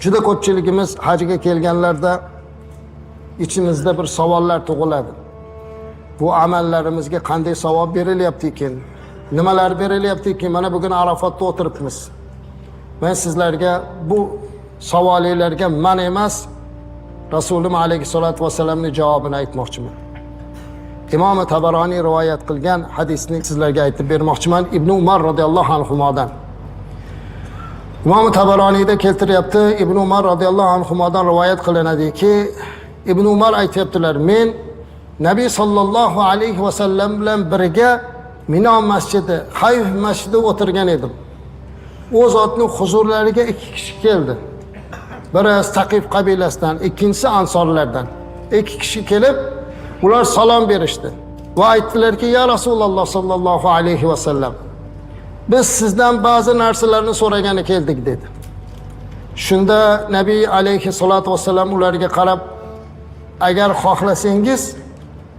Juda ko'pchiligimiz hajga kelganlarda ichimizda bir savollar tug'iladi. Bu amallarimizga qanday savob berilyapti ekan? Nimalar berilyapti ekan? Mana bugun Arafatda o'tiribmiz. Men sizlarga bu savollarga men emas, Rasululloh alayhisolatu vasallamning javobini aytmoqchiman. Imom Tabaroniy rivoyat qilgan hadisni sizlarga aytib bermoqchiman Ibn Umar radhiyallohu anhudan. Imom Tabaroniyda keltiryapti, Ibn Umar radhiyallohu anhudan rivoyat qilinadiki, Ibn Umar aytibdilar, men Nabiy sallallohu alayhi vasallam bilan birga Mino masjidi, Hayf masjidida o'tirgan edim. O zotning huzurlariga ikki kishi keldi. Biri Saqif qabilasidan, ikkinchisi Ansorlardan. İki kishi kelib, ular salom berishdi va aytdilarki, ya Rasululloh sallallohu alayhi vasallam, biz sizdan ba'zi narsalarni so'ragani keldik dedi. Shunda Nabiy alayhisolatu vasallam ularga qarab, agar xohlasangiz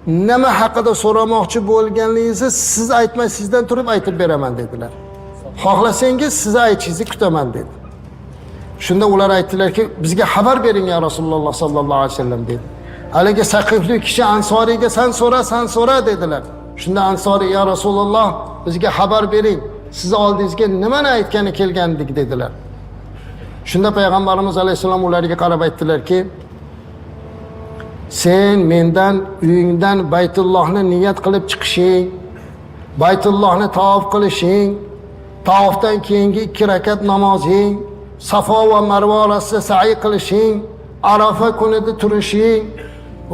nima haqida so'ramoqchi bo'lganingizni siz aytmay, sizdan turib aytib beraman dedilar. Xohlasangiz siz aytishingizni kutaman dedi. Shunda ular aytdilarki, bizga xabar bering ya Rasululloh sallallohu alayhi vasallam dedi. Haligi Saqiflik kishi Ansoriyga sen so'ra dedilar. Shunda Ansoriy, ya Rasululloh bizga xabar bering, siz oldingizga nimani aytgani kelgandik dedilar. Shunda payg'ambarimiz alayhisalom ularga qarab aytdilarki, sen mendan uyingdan Baytullohni niyat qilib chiqishing, Baytullohni tavof qilishing, tavofdan keyingi 2 rakat namozing, Safo va Marva orasida sa'i qilishing, Arafa kunida turishing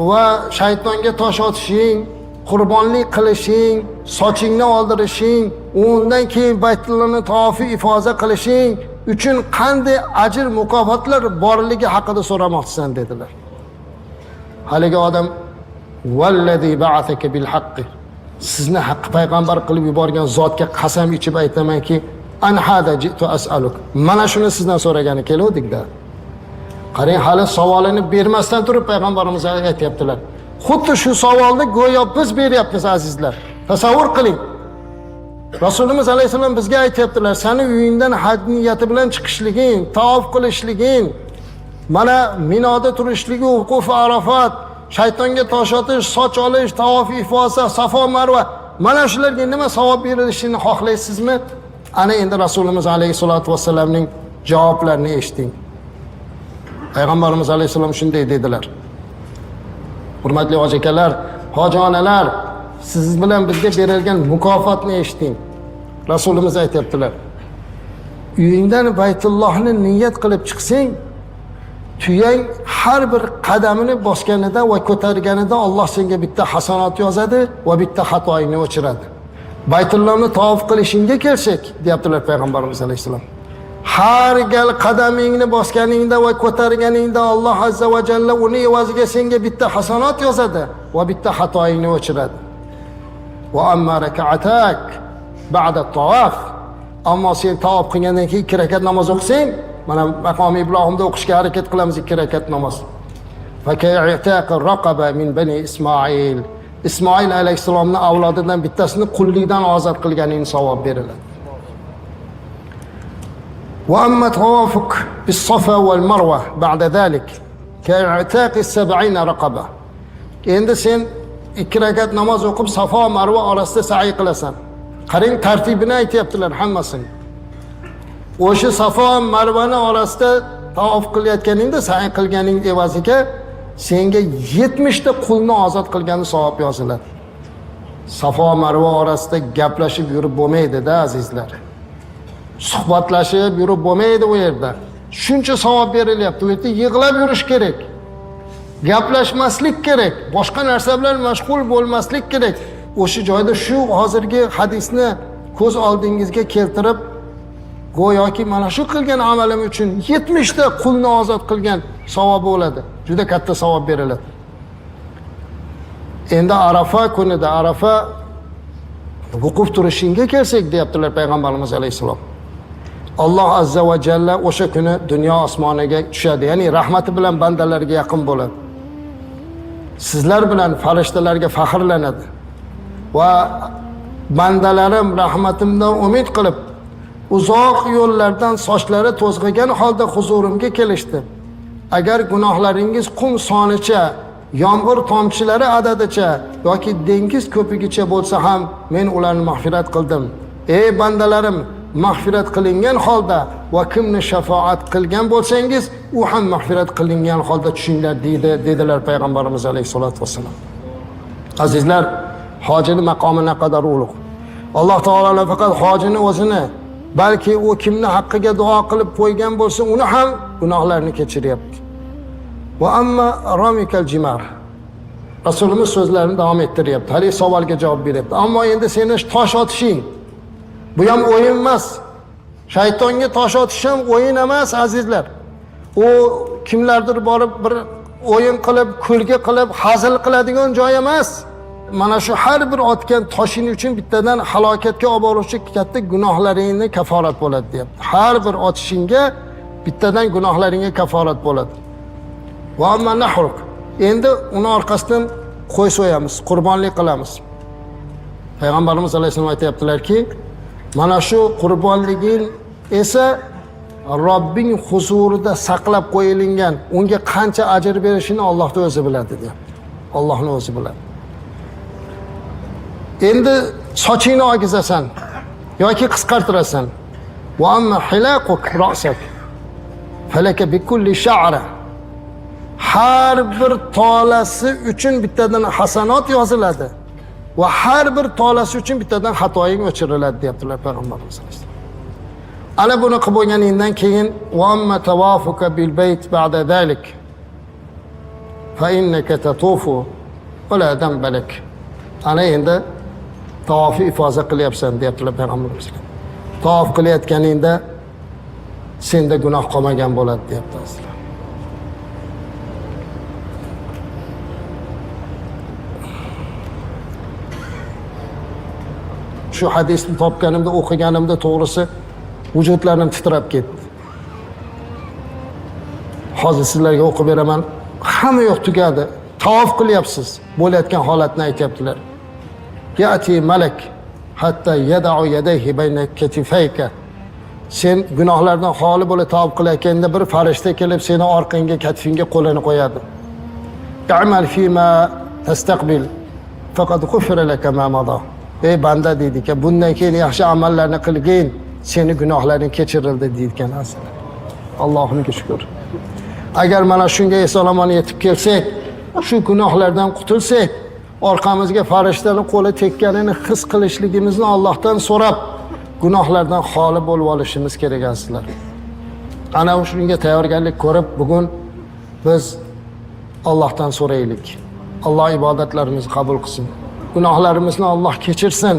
va shaytonga tosh otishing, qurbonlik qilishing, sochingni oldirishing, undan keyin Baytullohni tavofi ifoza qilishing uchun qanday ajr mukofotlar borligi haqida so'ramoqchisan dedilar. Haligi odam vallazi ba'athaka bil haqqi, sizni haq payg'ambar qilib yuborgan zotga qasam ichib aytamanki, an hada jitu as'aluk, mana shuni sizdan so'ragani keluvdik-da. Qarang, hali savolini bermasdan turib payg'ambarimiz aytayaptilar. Xuddi shu savolni go'yo biz beryapmiz azizlar. Tasavvur qiling. Rasulimiz alayhisalom bizga aytayaptilar, seni uyingdan haj niyati bilan chiqishliging, tavof qilishliging, mana Minoda turishligi, vuquf Arafat, shaytonga tosh otish, soch olish, tavof ifoza, Safo Marva, mana shularga nima savob berilishini xohlaysizmi? Ana endi Rasulimiz alayhisolatu vasallamning javoblarini eshiting. Payg'ambarimiz alayhisalom shunday dedilar. Hurmatli hoji-akalar, hoji-onalar, siz bilan bizga berilgan mukofotni eshiting. Rasulimiz aytibdilar, uyingdan Baytullohni niyat qilib chiqsang, tuyang har bir qadamini bosganida va ko'targanida Alloh senga bitta hasanat yozadi va bitta xatoingni o'chiradi. Baytullohni tavof qilishingga kelsak, deyaptilar payg'ambarimiz alayhisalom, har gal qadamingni bosganingda va ko'targaningda Alloh azza va jalla uni evaziga senga bitta hasanat yozadi va bitta xatoingni o'chiradi. Va amma rak'atak ba'da tavof, ammo sen tavof qilgandan keyin 2 rakat namoz o'qisang, mana maqomi Ibrohimda o'qishga harakat qilamiz 2 rakat namoz. Va ka'itaq raqaba min bani Ismoil, Ismoil alayhisalomning avlodidan bittasini qullikdan ozod qilganing savob beriladi. Va amma tawafuk bis Safa wal Marwa ba'da zalik ka'itaq 70 raqaba. Endi sen 2 rakat namoz o'qib Safo Marva orasida sa'i qilasan. Qarang, tartibini aytayaptilar hammasini. O'sha Safo Marvani orasida tavof qilayotganingda sa'i qilganing evaziga senga 70 ta qulni ozod qilgani savob yoziladi. Safo Marva orasida gaplashib yurib bo'lmaydi-da azizlar. Suhbatlashib yurib bo'lmaydi u yerda. Shuncha savob berilyapti. U yerda yig'lab yurish kerak. Gaplashmaslik kerak, boshqa narsa bilan mashg'ul bo'lmaslik kerak. O'sha joyda shu hozirgi hadisni ko'z oldingizga keltirib, go'yoki mana shu qilgan amalim uchun 70 ta qulni ozod qilgan savob bo'ladi. Juda katta savob beriladi. Endi Arafa kunida, Arafa vuquf turishingga kelsak, deyaptilar payg'ambarimiz alayhisalom. Alloh azza va jalla o'sha kuni dunyo osmoniga tushadi, ya'ni rahmati bilan bandalarga yaqin bo'ladi. Sizlar bilan farishtalarga faxrlanadi va bandalarim rahmatimdan umid qilib uzoq yo'llardan sochlari to'zg'igan holda huzurimga kelishdi. Agar gunohlaringiz qum sonicha, yomg'ir tomchilari adadicha yoki dengiz ko'pigicha bo'lsa ham men ularni mag'firat qildim. Ey bandalarim, mag'firat qilingan holda va kimni shafaat qilgan bo'lsangiz, u ham mag'firat qilingan holda tushinglar dedilar payg'ambarimiz alayhisolatu vassalam. Azizlar, hojining maqomi naqadar ulug'. Alloh taolo faqat hojini o'zini, balki u kimni haqqiga duo qilib qo'ygan bo'lsa, uni ham gunohlarini kechiryapti. Va amma ramikal jimar. Rasulimiz so'zlarini davom ettiryapti. Hali savolga javob beryapti. Ammo endi seni tosh otishing bu ham o'yin emas. Shaytonga tosh otish ham o'yin emas, azizlar. U kimlardir borib bir o'yin qilib, kulgi qilib, hazil qiladigan joy emas. Mana shu har bir otgan toshing uchun bittadan halokatga olib boruvchi katta gunohlaringni kaforat bo'ladi, deyapti. Har bir otishingga bittadan gunohlaringga kaforat bo'ladi. Va amma nahruq. Endi uni orqasidan qo'y so'yamiz, qurbonlik qilamiz. Payg'ambarimiz alayhisalom aytayaptilar-ki, mana shu qurbonliging esa Robbing huzurida saqlab qo'yilgan, unga qancha ajr berishini Allohning o'zi biladi, deyapti. Allohning o'zi biladi. Endi sochingni ogizasan yoki qisqartirasan. Va amma hilaquk ra'sak falaka bikulli sha'ra. Har bir tolasi uchun bittadan hasanot yoziladi va har bir tolasi uchun bittadan xatoying o'chiriladi, deyaptilar payg'ambarimiz. Ana buni qilib bo'lganingdan keyin va amma tawafuka bil bayt ba'da zalik fa innaka tatufu va la dambalak. Ana endi tavofi ifoza qilyapsan, deyaptilar payg'ambarimiz. Tavof qilayotganingda senda gunoh qolmagan bo'ladi, deyaptilar. Shu hadisni topganimda, o'qiganimda to'g'risi vujudlarim titrab ketdi. Hozir sizlarga o'qib beraman. Hamma yo'q tugadi. Tavof qilyapsiz. Bo'layotgan holatni aytyaptilar. Ya'ti malak hatta yad'u yadayhi bayna katifayka. Sen gunohlardan xoli bo'lib tavof qilayotganda bir farishta kelib seni orqangga, katifingga qo'lini qo'yadi. Ta'mal fima tastaqbil faqad ghufira laka ma mada. Ey banda deydi-ki, bundan keyin yaxshi amallarni qilgin, seni gunohlaring kechirildi deydigan asli. Allohga shukr. Agar mana shunga eson-omon yetib kelsak, shu gunohlardan qutulsak, orqamizga farishtaning qo'li tekkanini his qilishligimizni Allohdan so'rab, gunohlardan xoli bo'lib olishimiz kerak aslar. Ana shunga tayyorgarlik ko'rib, bugun biz Allohdan so'raylik. Alloh ibodatlarimizni qabul qilsin. Gunohlarimizni Alloh kechirsin.